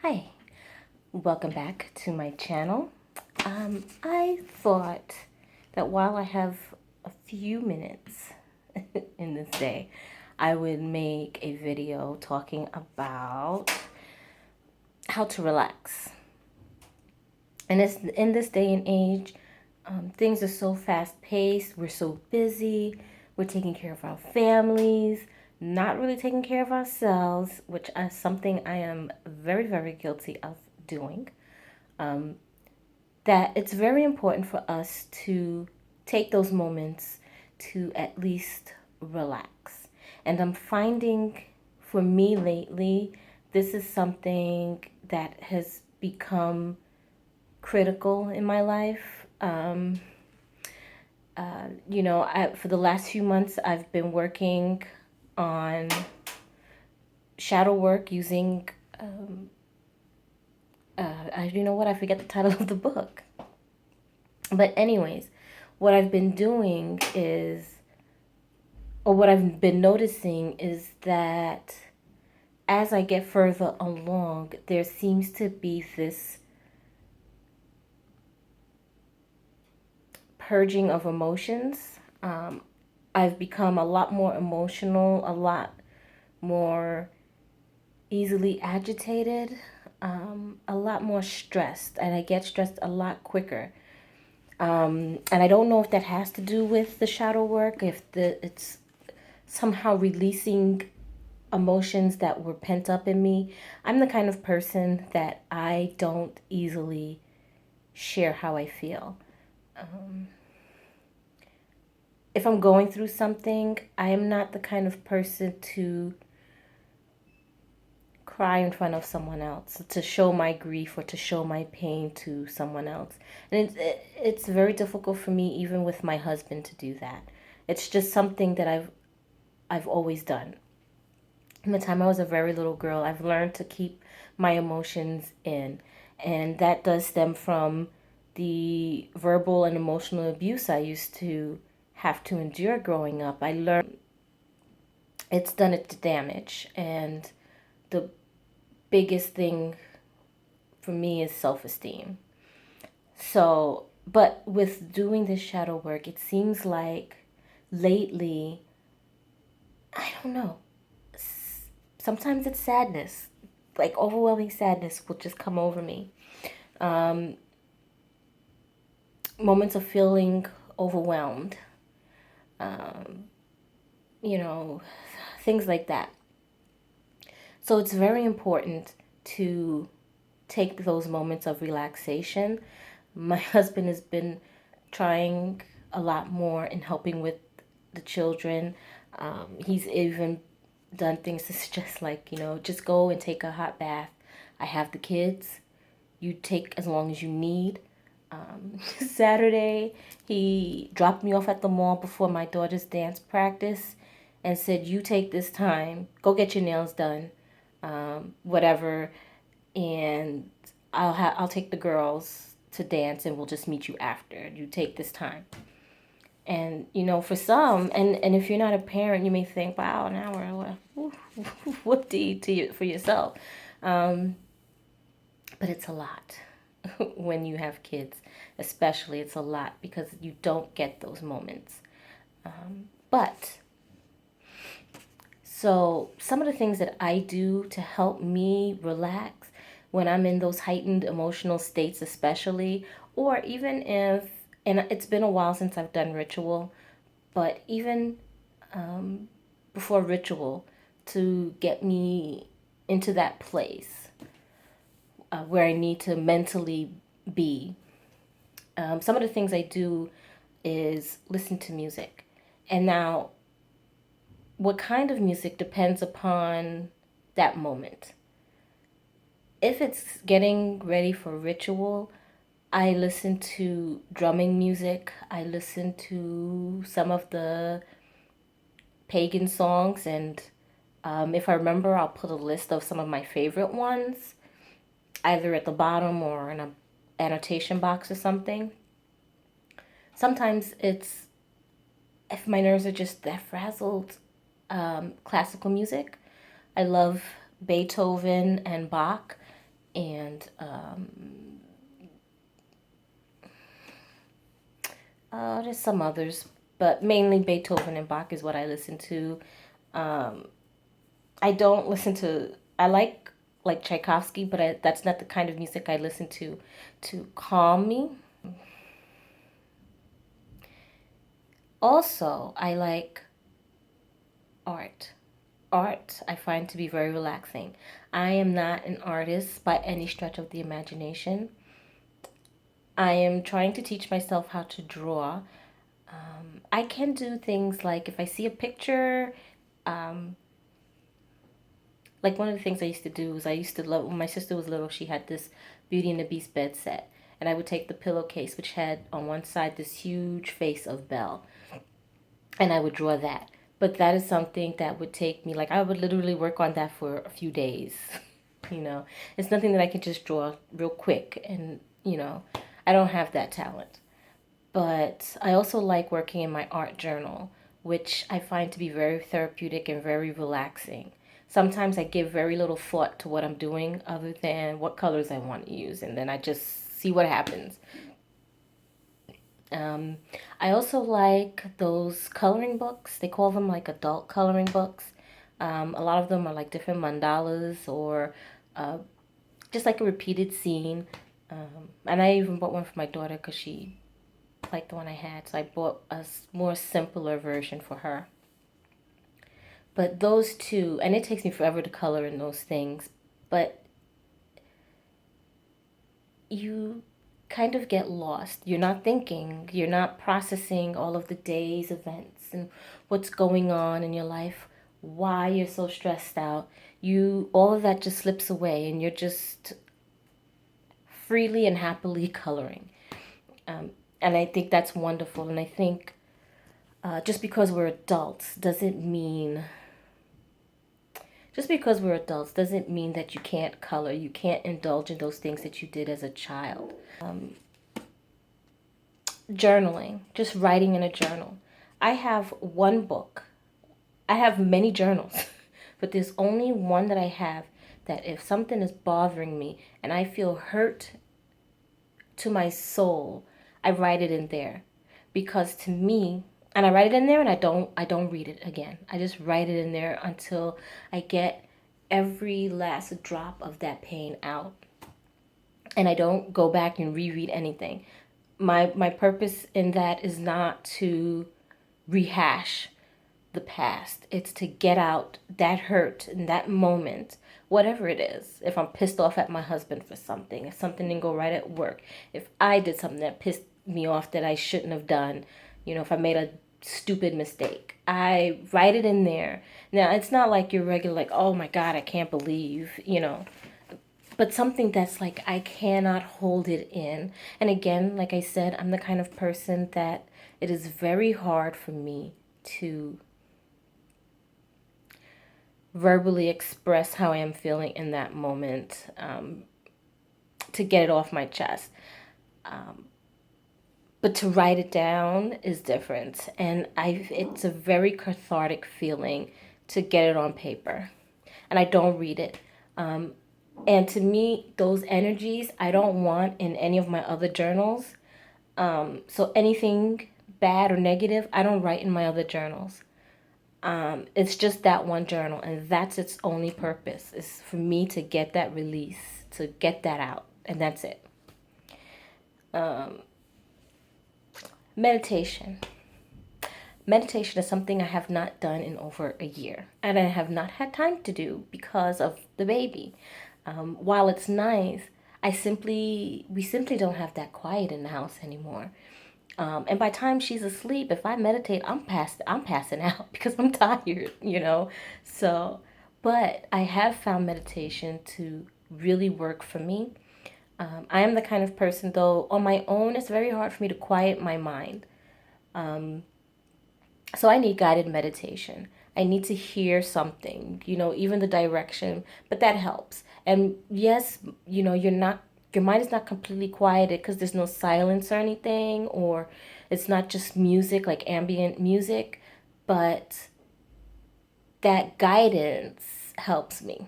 Hi, welcome back to my channel. I thought that while I have a few minutes in this day, I would make a video talking about how to relax. And it's, in this day and age, things are so fast-paced, we're so busy, we're taking care of our families, not really taking care of ourselves, which is something I am very, very guilty of doing. That it's very important for us to take those moments to at least relax. And I'm finding for me lately, this is something that has become critical in my life. For the last few months, I've been working on shadow work using I forget the title of the book. But anyways, what I've been doing is, or what I've been noticing is that as I get further along, there seems to be this purging of emotions. I've become a lot more emotional, a lot more easily agitated, a lot more stressed, and I get stressed a lot quicker. And I don't know if that has to do with the shadow work, if it's somehow releasing emotions that were pent up in me. I'm the kind of person that I don't easily share how I feel. If I'm going through something, I am not the kind of person to cry in front of someone else, to show my grief or to show my pain to someone else. And it's very difficult for me, even with my husband, to do that. It's just something that I've always done. From the time I was a very little girl, I've learned to keep my emotions in. And that does stem from the verbal and emotional abuse I used to have to endure growing up. I learned it's done its damage. And the biggest thing for me is self-esteem. So, but with doing this shadow work, it seems like lately, I don't know, sometimes it's sadness, like overwhelming sadness will just come over me. Moments of feeling overwhelmed, things like that. So it's very important to take those moments of relaxation. My husband has been trying a lot more in helping with the children. He's even done things to suggest, like, just go and take a hot bath. I have the kids. You take as long as you need. Saturday, he dropped me off at the mall before my daughter's dance practice and said, you take this time, go get your nails done, whatever, and I'll take the girls to dance and we'll just meet you after. You take this time. And, for some, and if you're not a parent, you may think, wow, an hour, what do you do for yourself? But it's a lot. When you have kids, especially, it's a lot because you don't get those moments. So some of the things that I do to help me relax when I'm in those heightened emotional states, especially, or even if, and it's been a while since I've done ritual, but even before ritual, to get me into that place where I need to mentally be. Some of the things I do is listen to music. And now, what kind of music depends upon that moment. If it's getting ready for ritual, I listen to drumming music. I listen to some of the pagan songs. And if I remember, I'll put a list of some of my favorite ones, either at the bottom or in an annotation box or something. Sometimes it's, if my nerves are just that frazzled, classical music. I love Beethoven and Bach. and there's some others, but mainly Beethoven and Bach is what I listen to. I don't listen to. I like Tchaikovsky, but that's not the kind of music I listen to calm me. Also, I like art. Art I find to be very relaxing. I am not an artist by any stretch of the imagination. I am trying to teach myself how to draw. I can do things like if I see a picture, um, like one of the things I used to do is I used to love when my sister was little, she had this Beauty and the Beast bed set. And I would take the pillowcase, which had on one side this huge face of Belle, and I would draw that. But that is something that would take me, like, I would literally work on that for a few days. It's nothing that I can just draw real quick. And, I don't have that talent. But I also like working in my art journal, which I find to be very therapeutic and very relaxing. Sometimes I give very little thought to what I'm doing other than what colors I want to use, and then I just see what happens. Um, I also like those coloring books. They call them like adult coloring books. A lot of them are like different mandalas or uh, just like a repeated scene. And I even bought one for my daughter because she liked the one I had. So I bought a more simpler version for her. But those two, and it takes me forever to color in those things, but you kind of get lost. You're not thinking, you're not processing all of the day's events and what's going on in your life, why you're so stressed out. All of that just slips away and you're just freely and happily coloring. And I think that's wonderful. And I think just because we're adults doesn't mean that you can't color. You can't indulge in those things that you did as a child. Journaling, just writing in a journal. I have one book. I have many journals, but there's only one that I have that if something is bothering me and I feel hurt to my soul, I write it in there. Because to me, and I write it in there and I don't read it again. I just write it in there until I get every last drop of that pain out. And I don't go back and reread anything. My purpose in that is not to rehash the past. It's to get out that hurt in that moment, whatever it is. If I'm pissed off at my husband for something, if something didn't go right at work, if I did something that pissed me off that I shouldn't have done, if I made a stupid mistake, I write it in there. Now, it's not like your regular, like, oh my God, I can't believe, but something that's like I cannot hold it in. And again, like I said, I'm the kind of person that it is very hard for me to verbally express how I am feeling in that moment, to get it off my chest. But to write it down is different. And it's a very cathartic feeling to get it on paper. And I don't read it. And to me, those energies I don't want in any of my other journals. So anything bad or negative, I don't write in my other journals. It's just that one journal, and that's its only purpose, is for me to get that release, to get that out, and that's it. Meditation. Meditation is something I have not done in over a year, and I have not had time to do because of the baby. While it's nice, we simply don't have that quiet in the house anymore. And by the time she's asleep, if I meditate, I'm passing out because I'm tired. So, but I have found meditation to really work for me. I am the kind of person, though, on my own, it's very hard for me to quiet my mind. So I need guided meditation. I need to hear something, even the direction, but that helps. And yes, your mind is not completely quieted because there's no silence or anything, or it's not just music, like ambient music, but that guidance helps me.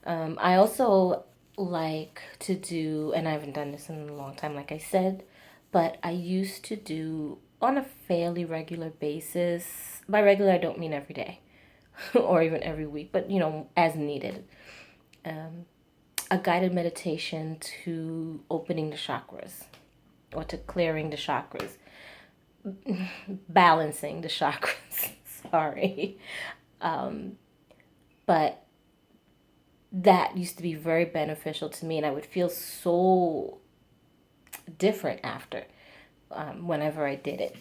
I also like to do, and I haven't done this in a long time, like I said, but I used to do on a fairly regular basis. By regular, I don't mean every day or even every week, but as needed. A guided meditation to opening the chakras or to clearing the chakras, balancing the chakras. Sorry. But that used to be very beneficial to me, and I would feel so different after whenever I did it.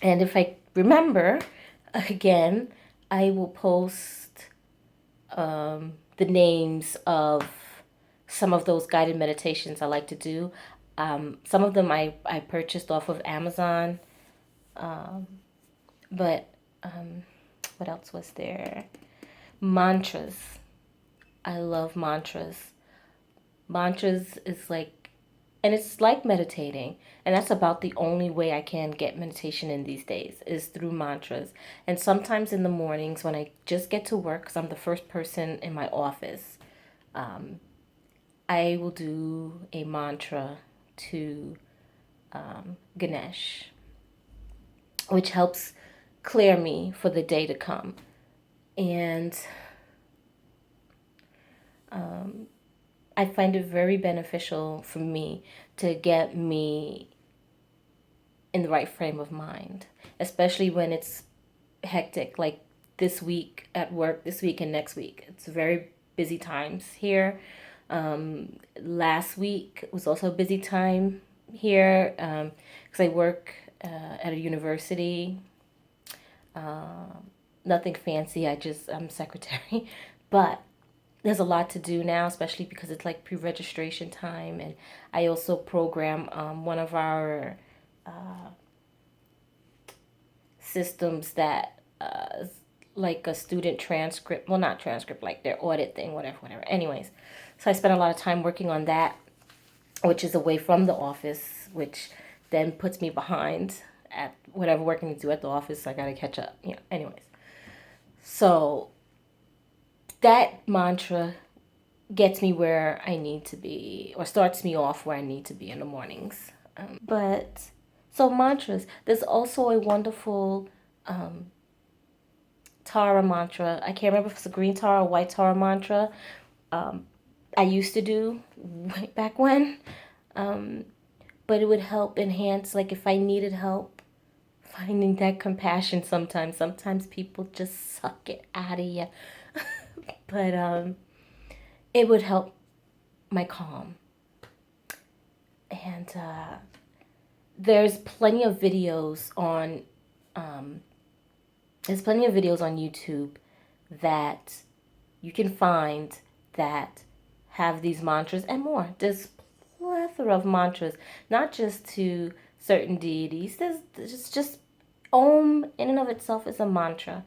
And if I remember, again, I will post the names of some of those guided meditations I like to do. Some of them I purchased off of Amazon, but what else was there? Mantras. I love mantras. Mantras is like, and it's like meditating, and that's about the only way I can get meditation in these days is through mantras. And sometimes in the mornings when I just get to work, because I'm the first person in my office, I will do a mantra to Ganesh, which helps clear me for the day to come. And I find it very beneficial for me to get me in the right frame of mind, especially when it's hectic, like this week at work, this week and next week. It's very busy times here. Last week was also a busy time here because I work at a university. Nothing fancy. I'm secretary, but there's a lot to do now, especially because it's like pre-registration time, and I also program one of our systems that is like a student transcript, well, not transcript, like their audit thing, whatever. Anyways, so I spent a lot of time working on that, which is away from the office, which then puts me behind at whatever work I need to do at the office. So I got to catch up. Anyways, so that mantra gets me where I need to be, or starts me off where I need to be in the mornings. But so mantras, there's also a wonderful tare mantra. I can't remember if it's a green tare or white tare mantra. I used to do way back when, but it would help enhance, like if I needed help finding that compassion sometimes. Sometimes people just suck it out of you. But it would help my calm. And there's plenty of videos on YouTube that you can find that have these mantras and more. There's plethora of mantras, not just to certain deities. There's just Om in and of itself is a mantra.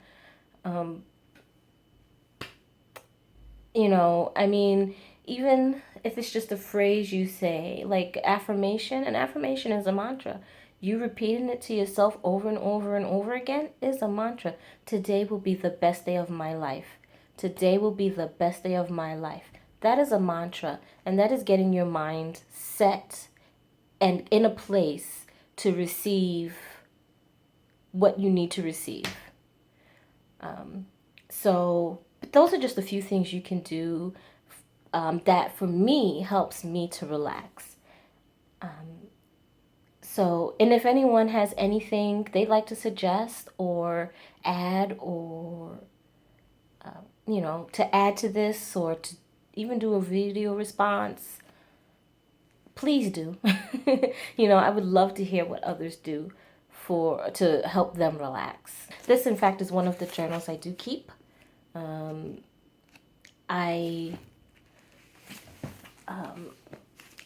I mean, even if it's just a phrase you say, like affirmation, an affirmation is a mantra. You repeating it to yourself over and over and over again is a mantra. Today will be the best day of my life. Today will be the best day of my life. That is a mantra, and that is getting your mind set and in a place to receive what you need to receive. So those are just a few things you can do that for me helps me to relax. And if anyone has anything they'd like to suggest or add, or to add to this, or to even do a video response, please do. I would love to hear what others do to help them relax. This, in fact, is one of the journals I do keep.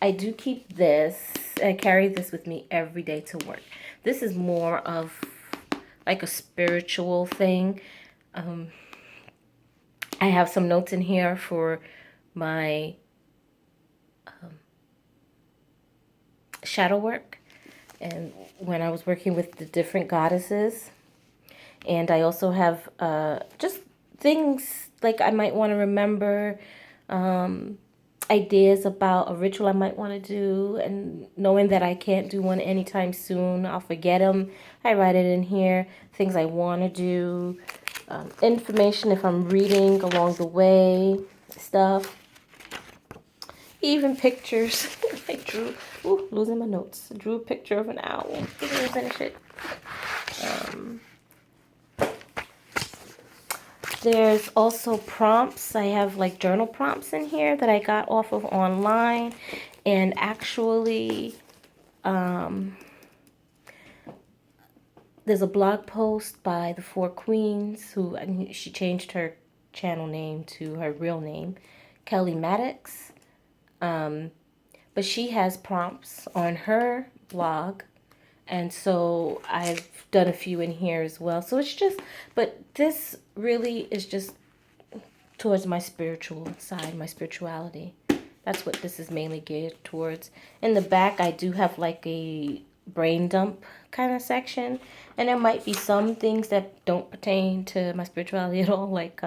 I do keep this. I carry this with me every day to work. This is more of like a spiritual thing. I have some notes in here for my shadow work, and when I was working with the different goddesses. And I also have just things like I might want to remember, ideas about a ritual I might want to do, and knowing that I can't do one anytime soon, I'll forget them. I write it in here. Things I want to do, information if I'm reading along the way, stuff, even pictures. I drew, losing my notes. I drew a picture of an owl. Didn't finish it. There's also prompts. I have like journal prompts in here that I got off of online. And actually, there's a blog post by the Four Queens who she changed her channel name to her real name, Kelly Maddox. But she has prompts on her blog. And so I've done a few in here as well. So it's just, but this really is just towards my spiritual side, my spirituality. That's what this is mainly geared towards. In the back, I do have like a brain dump kind of section. And there might be some things that don't pertain to my spirituality at all, like,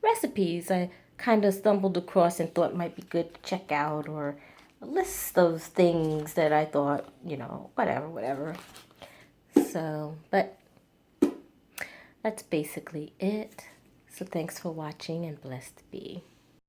recipes I kind of stumbled across and thought might be good to check out, or a list of things that I thought, whatever. So, but that's basically it. So thanks for watching and blessed be.